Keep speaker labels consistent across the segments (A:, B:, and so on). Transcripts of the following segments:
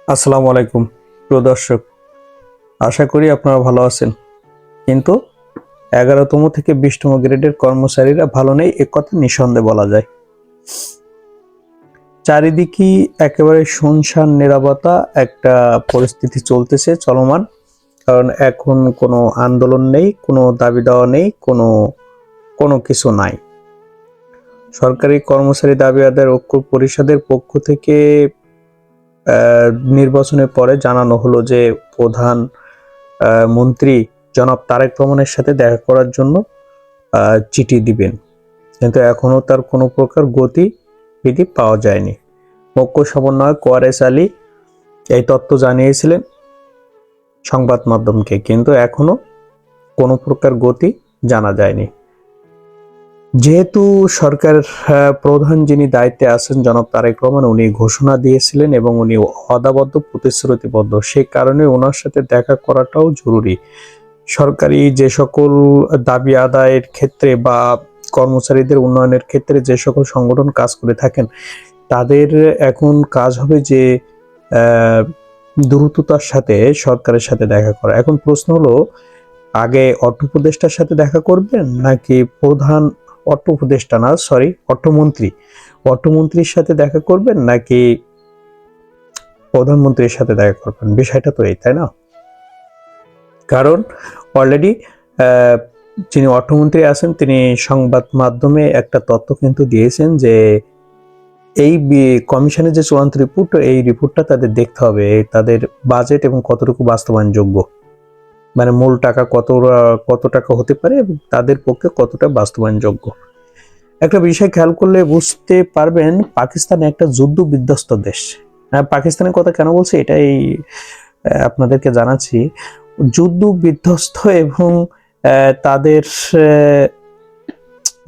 A: আসসালামু আলাইকুম প্রিয় দর্শক, আশা করি আপনারা ভালো আছেন। কিন্তু 11তম থেকে 20তম গ্রেডের কর্মচারীরা ভালো নেই, এ কথা নিঃসন্দেহে বলা যায়। চারিদিকে একেবারে শুনশান নীরবতা একটা পরিস্থিতি চলতেছে, চলমান। কারণ এখন কোনো আন্দোলন নেই, কোনো দাবি দেওয়া নেই, কোনো কোনো কিছু নাই। সরকারি কর্মচারী দাবি আদায়ের ঐক্য পরিষদের পক্ষ থেকে নির্বাচনের পরে জানানো হলো যে প্রধান মন্ত্রী জনাব তারেক রহমানের সাথে দেখা করার জন্য চিঠি দিবেন, কিন্তু এখনো তার কোনো প্রকার গতিবিধি পাওয়া যায়নি। মুখ্য সমন্বয়ক ওয়ারেস আলী এই তথ্য জানিয়েছিলেন সংবাদ মাধ্যমকে, কিন্তু এখনো কোনো প্রকার গতি জানা যায়নি। যেহেতু সরকার প্রধান যিনি দায়িত্বে আছেন জনাব তারেক রহমান, উনি ঘোষণা দিয়েছিলেন এবং উনি অদাবদ্ধ প্রতিশ্রুতিবদ্ধ, সেই কারণে ওনার সাথে দেখা করাটাও জরুরি। সরকারি যে সকল দাবি আদায়ের ক্ষেত্রে বা কর্মচারীদের উন্নয়নের ক্ষেত্রে যে সকল সংগঠন কাজ করে থাকেন, তাদের এখন কাজ হবে যে দ্রুততার সাথে সরকারের সাথে দেখা করা। এখন প্রশ্ন হলো, আগে অর্থ উপদেষ্টার সাথে দেখা করবেন নাকি প্রধান অর্থমন্ত্রীর সাথে দেখা করবেন নাকি প্রধানমন্ত্রীর সাথে দেখা করবেন? বিষয়টা তো এই, তাই না? কারণ অলরেডি যিনি অর্থমন্ত্রী আছেন তিনি সংবাদ মাধ্যমে একটা তথ্য কিন্তু দিয়েছেন যে এই কমিশনের যে চূড়ান্ত রিপোর্ট, এই রিপোর্টটা তাদের দেখতে হবে তাদের বাজেট এবং কতটুকু বাস্তবায়নযোগ্য, মানে মূল টাকা কত টাকা হতে পারে এবং তাদের পক্ষে কতটা বাস্তবায়নযোগ্য। একটা বিষয় খেয়াল করলে বুঝতে পারবেন, পাকিস্তান একটা যুদ্ধ বিধ্বস্ত দেশ। পাকিস্তানের কথা কেন বলছি এটাই আপনাদেরকে জানাচ্ছি। যুদ্ধ বিধ্বস্ত এবং তাদের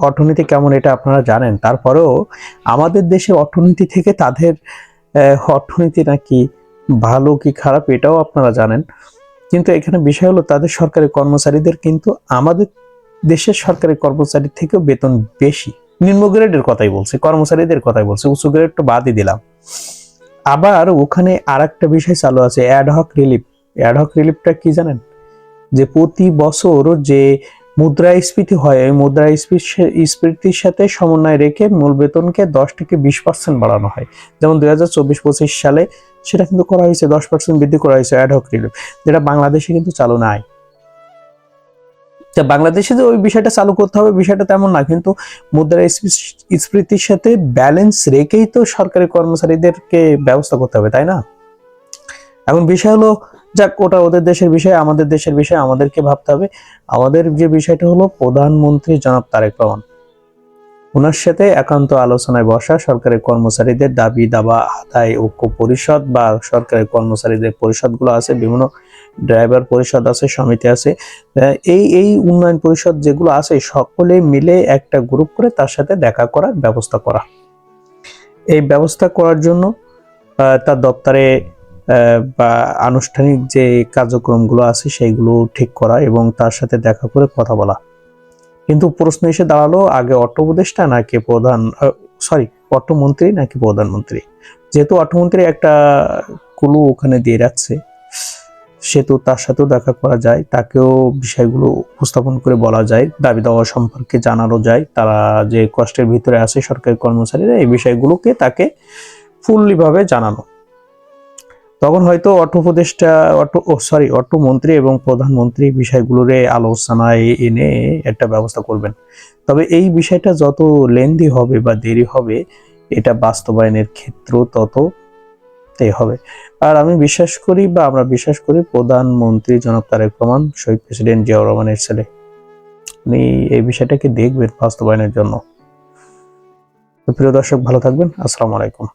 A: অর্থনীতি কেমন এটা আপনারা জানেন। তারপরেও আমাদের দেশের অর্থনীতি থেকে তাদের অর্থনীতি নাকি ভালো কি খারাপ এটাও আপনারা জানেন। কিন্তু এখানে বিষয় হলো, তাদের সরকারি কর্মচারীদের কিন্তু আমাদের দেশের সরকারি কর্মচারীর থেকেও বেতন বেশি। নিম্ন গ্রেডের কথাই বলছি, কর্মচারীদের কথাই বলছি, উঁচু গ্রেড তো বাদই দিলাম। আবার ওখানে আর একটা বিষয় চালু আছে, অ্যাডহক রিলিফ। অ্যাডহক রিলিফটা কি জানেন? যে প্রতি বছর যে মুদ্রাস্ফীতি হয়, ওই মুদ্রাস্ফীতির সাথে সমন্বয় রেখে মূল বেতনকে 10 থেকে 20% বাড়ানো হয়। যেমন 2024-25 সালে সেটা কিন্তু করা হয়েছে, 10% বৃদ্ধি করা হয়েছে অ্যাডহক রিলিফ, যেটা বাংলাদেশে কিন্তু চালু নাই। বাংলাদেশে যে ওই বিষয়টা চালু করতে হবে বিষয়টা তেমন না, কিন্তু মুদ্রাস্ফীতির সাথে ব্যালেন্স রেখেই তো সরকারি কর্মচারীদেরকে ব্যবস্থা করতে হবে, তাই না? এখন বিষয় হলো, যাক ওটা ওদের দেশের বিষয়, আমাদের দেশের বিষয় আমাদেরকে ভাবতে হবে। আমাদের যে বিষয়টা হলো, প্রধানমন্ত্রী জনাব তারেক রহমান, ওনার সাথে একান্ত আলোচনায় বসা, সরকারি কর্মচারীদের দাবি দাবা আদায় ঐক্য পরিষদ বা সরকারি কর্মচারীদের পরিষদগুলো আছে, বিভিন্ন ড্রাইভার পরিষদ আছে, সমিতি আছে, এই উন্নয়ন পরিষদ যেগুলো আছে সকলে মিলে একটা গ্রুপ করে তার সাথে দেখা করার ব্যবস্থা করা। এই ব্যবস্থা করার জন্য তার দপ্তরে বা আনুষ্ঠানিক যে কার্যক্রমগুলো আছে সেইগুলো ঠিক করা এবং তার সাথে দেখা করে কথা বলা। কিন্তু প্রশ্ন এসে দাঁড়ালো, আগে অর্থ উপদেষ্টা নাকি অর্থমন্ত্রী নাকি প্রধানমন্ত্রী? যেহেতু অর্থমন্ত্রী একটা কুলু ওখানে দিয়ে রাখছে, সেহেতু তার সাথেও দেখা করা যায়, তাকেও বিষয়গুলো উপস্থাপন করে বলা যায়, দাবি দেওয়া সম্পর্কে জানানো যায়, তারা যে কষ্টের ভিতরে আছে সরকারি কর্মচারীরা, এই বিষয়গুলোকে তাকে ফুললি ভাবে জানানো। তখন হয়তো অর্থমন্ত্রী এবং প্রধানমন্ত্রী বিষয়গুলোরে আলোচনায় এনে একটা ব্যবস্থা করবেন। তবে এই বিষয়টা যত লেন্দি হবে বা দেরি হবে, এটা বাস্তবায়নের ক্ষেত্র ততই হবে। আর আমি বিশ্বাস করি বা আমরা বিশ্বাস করি, প্রধানমন্ত্রী জনাব তারেক রহমান শহীদ প্রেসিডেন্ট জিয়াউর রহমানের ছেলে, উনি এই বিষয়টাকে দেখবেন বাস্তবায়নের জন্য। প্রিয় দর্শক, ভালো থাকবেন। আসসালামু আলাইকুম।